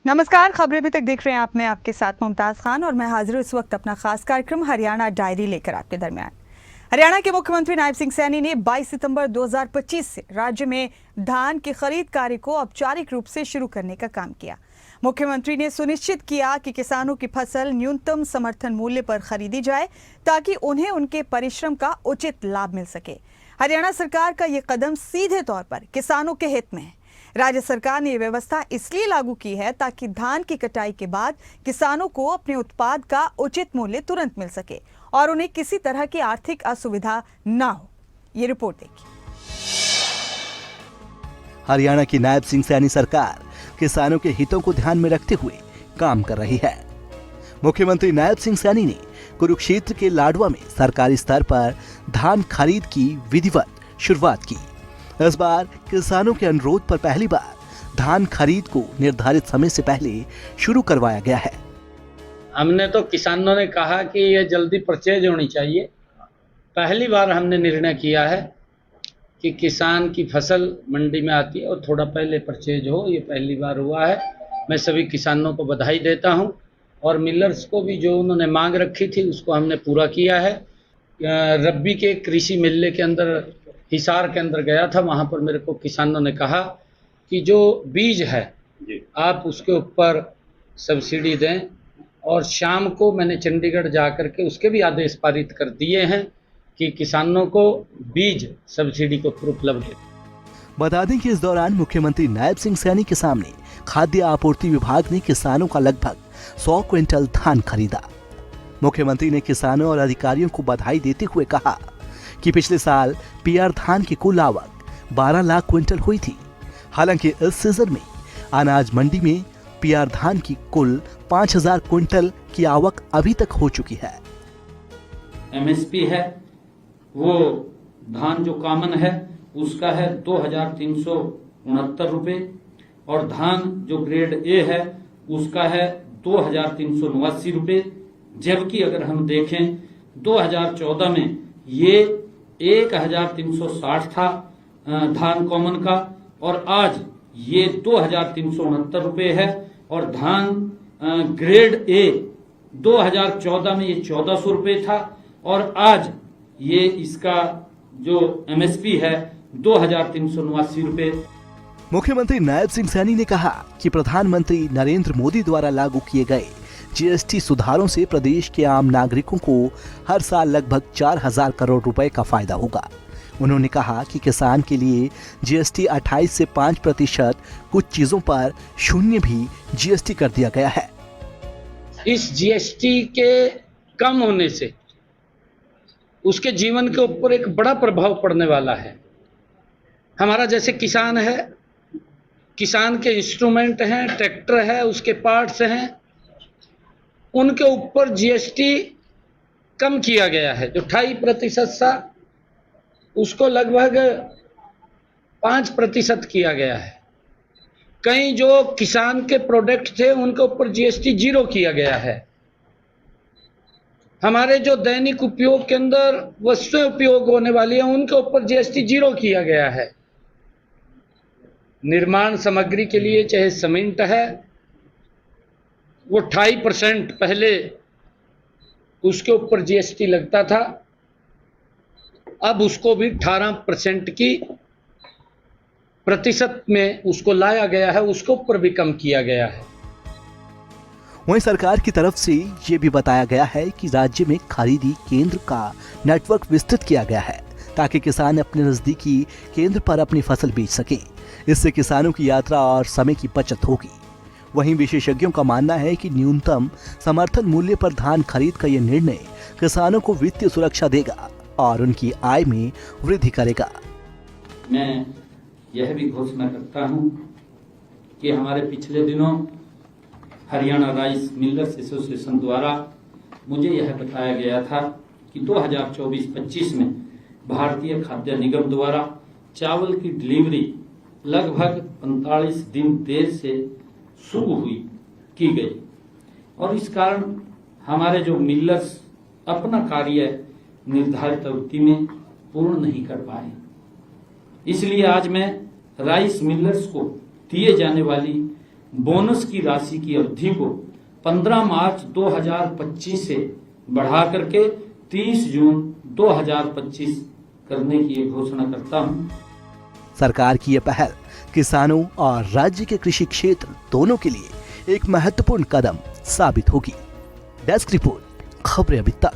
नमस्कार, खबरें अभी तक देख रहे हैं आप। मैं आपके साथ मुमताज खान और मैं हाजिर हूं इस वक्त अपना खास कार्यक्रम हरियाणा डायरी लेकर आपके दरमियान। हरियाणा के मुख्यमंत्री नायब सिंह सैनी ने 22 सितंबर 2025 से राज्य में धान की खरीद कार्य को औपचारिक रूप से शुरू करने का काम किया। मुख्यमंत्री ने सुनिश्चित किया कि किसानों की फसल न्यूनतम समर्थन मूल्य पर खरीदी जाए ताकि उन्हें उनके परिश्रम का उचित लाभ मिल सके। हरियाणा सरकार का ये कदम सीधे तौर पर किसानों के हित में है। राज्य सरकार ने यह व्यवस्था इसलिए लागू की है ताकि धान की कटाई के बाद किसानों को अपने उत्पाद का उचित मूल्य तुरंत मिल सके और उन्हें किसी तरह की आर्थिक असुविधा न हो। ये रिपोर्ट देखिए। हरियाणा की नायब सिंह सैनी सरकार किसानों के हितों को ध्यान में रखते हुए काम कर रही है। मुख्यमंत्री नायब सिंह सैनी ने कुरुक्षेत्र के लाडवा में सरकारी स्तर पर धान खरीद की विधिवत शुरुआत की। इस बार किसानों के अनुरोध पर पहली बार धान खरीद को निर्धारित समय से पहले शुरू करवाया गया है। हमने तो किसानों ने कहा कि ये जल्दी परचेज होनी चाहिए। पहली बार हमने निर्णय किया है कि किसान की फसल मंडी में आती है और थोड़ा पहले परचेज हो। ये पहली बार हुआ है। मैं सभी किसानों को बधाई देता हूं और मिलर्स को भी जो उन्होंने मांग रखी थी उसको हमने पूरा किया है। रब्बी के कृषि मेले के अंदर हिसार के अंदर गया था, वहाँ पर मेरे को किसानों ने कहा कि जो बीज है आप उसके ऊपर सब्सिडी दें, और शाम को मैंने चंडीगढ़ जा कर के उसके भी आदेश पारित कर दिए हैं कि किसानों को बीज सब्सिडी के ऊपर उपलब्ध है। बता दें कि इस दौरान मुख्यमंत्री नायब सिंह सैनी के सामने खाद्य आपूर्ति विभाग ने किसानों का लगभग 100 क्विंटल धान खरीदा। मुख्यमंत्री ने किसानों और अधिकारियों को बधाई देते हुए कहा कि पिछले साल पीआर धान की कुल आवक 12 लाख क्विंटल हुई थी। हालांकि इस सीजन में अनाज मंडी में पीआर धान की कुल 5000 क्विंटल की आवक अभी तक हो चुकी है। एमएसपी है वो धान जो कॉमन है उसका है 2369 रुपए, और धान जो ग्रेड ए है उसका है 2389 रुपए। जबकि अगर हम देखें 2014 में ये 1360 था धान कॉमन का, और आज ये 2369 रुपए है। और धान ग्रेड ए 2014 में ये 1400 रुपए था, और आज ये इसका जो एमएसपी है 2389 रुपए। मुख्यमंत्री नायब सिंह सैनी ने कहा कि प्रधानमंत्री नरेंद्र मोदी द्वारा लागू किए गए जीएसटी सुधारों से प्रदेश के आम नागरिकों को हर साल लगभग 4000 करोड़ रुपए का फायदा होगा। उन्होंने कहा कि किसान के लिए जीएसटी 28 से 5% कुछ चीजों पर शून्य भी जीएसटी कर दिया गया है। इस जीएसटी के कम होने से उसके जीवन के ऊपर एक बड़ा प्रभाव पड़ने वाला है। हमारा जैसे किसान है, किसान के इंस्ट्रूमेंट हैं, ट्रैक्टर है, उसके पार्ट्स हैं, उनके ऊपर जीएसटी कम किया गया है। जो 28% था उसको लगभग 5% किया गया है। कई जो किसान के प्रोडक्ट थे उनके ऊपर जीएसटी 0 किया गया है। हमारे जो दैनिक उपयोग के अंदर वस्तुएं उपयोग होने वाली हैं उनके ऊपर जीएसटी 0 किया गया है। निर्माण सामग्री के लिए चाहे सीमेंट है वो 28% पहले उसके ऊपर जीएसटी लगता था, अब उसको भी 18% की प्रतिशत में उसको लाया गया है, उसके ऊपर भी कम किया गया है। वहीं सरकार की तरफ से ये भी बताया गया है कि राज्य में खरीदी केंद्र का नेटवर्क विस्तृत किया गया है ताकि किसान अपने नजदीकी केंद्र पर अपनी फसल बेच सके। इससे किसानों की यात्रा और समय की बचत होगी। वहीं विशेषज्ञों का मानना है कि न्यूनतम समर्थन मूल्य पर धान खरीद का यह निर्णय किसानों को वित्तीय सुरक्षा देगा और उनकी आय में वृद्धि करेगा। मैं यह भी घोषणा करता हूं कि हमारे पिछले दिनों हरियाणा राइस मिलर्स एसोसिएशन द्वारा मुझे यह बताया गया था कि 2024-25 में भारतीय खाद्य निगम द्वारा चावल की डिलीवरी लगभग 45 दिन देर से शुरू की गई, और इस कारण हमारे जो मिलर्स अपना कार्य निर्धारित अवधि में पूर्ण नहीं कर पाए। इसलिए आज मैं राइस मिलर्स को दिए जाने वाली बोनस की राशि की अवधि को 15 मार्च 2025 से बढ़ा करके 30 जून 2025 करने की घोषणा करता हूं। सरकार की यह पहल किसानों और राज्य के कृषि क्षेत्र दोनों के लिए एक महत्वपूर्ण कदम साबित होगी। डेस्क रिपोर्ट, खबरें अभी तक।